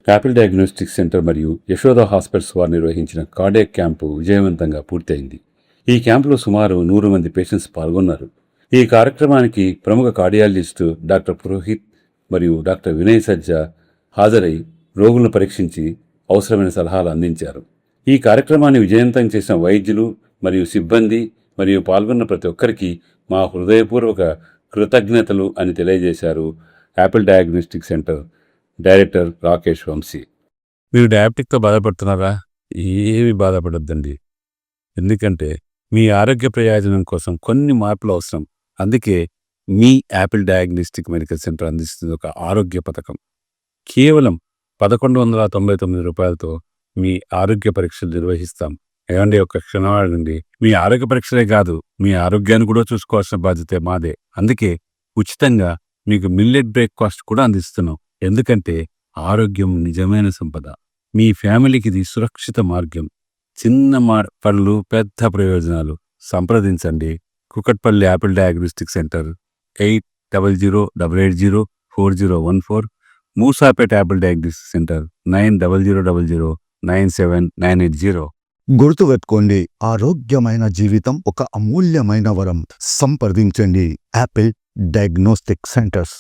Apple diagnostic centre మరియు Yashoda hospitals వారు నిర్వహించిన కార్డియాక్ క్యాంపు విజయవంతంగా పూర్తయింది. ఈ క్యాంపులో సుమారు 100 మంది పేషెంట్స్ పాల్గొన్నారు. ఈ కార్యక్రమానికి ప్రముఖ కార్డియాలజిస్టు డాక్టర్ పురోహిత్ మరియు డాక్టర్ వినయ్ సజ్జా హాజరై రోగులను పరీక్షించి అవసరమైన సలహాలు అందించారు. ఈ కార్యక్రమాన్ని విజయవంతం చేసిన వైద్యులు మరియు సిబ్బంది మరియు పాల్గొన్న ప్రతి ఒక్కరికి మా హృదయపూర్వక కృతజ్ఞతలు అని తెలియజేశారు Apple diagnostic centre director Rakesh Vamsi. మీరు డయాబెటిక్తో బాధపడుతున్నారా? ఏమి బాధపడొద్దండి. ఎందుకంటే మీ ఆరోగ్య ప్రయోజనం కోసం కొన్ని మార్పులు అవసరం. అందుకే మీ యాపిల్ డయాగ్నోస్టిక్ మెడికల్ సెంటర్ అందిస్తుంది ఒక ఆరోగ్య పథకం. కేవలం 1199 రూపాయలతో మీ ఆరోగ్య పరీక్షలు నిర్వహిస్తాం. ఏమండి, ఒక క్షణవాడండి. మీ ఆరోగ్య పరీక్షలే కాదు, మీ ఆరోగ్యాన్ని కూడా చూసుకోవాల్సిన బాధ్యత మాదే. అందుకే ఉచితంగా మీకు మిల్లెట్ బ్రేక్ఫాస్ట్ కూడా అందిస్తున్నాం. ఎందుకంటే ఆరోగ్యం నిజమైన సంపద. మీ ఫ్యామిలీకి ఇది సురక్షిత మార్గం. చిన్న పళ్ళు, పెద్ద ప్రయోజనాలు. సంప్రదించండి Kukatpally Apple diagnostic centre 8008804014, Moosapet Apple diagnostic centre 9000097980. గుర్తుపెట్టుకోండి, ఆరోగ్యమైన జీవితం ఒక అమూల్యమైన వరం. సంప్రదించండి యాపిల్ డయాగ్నోస్టిక్ సెంటర్స్.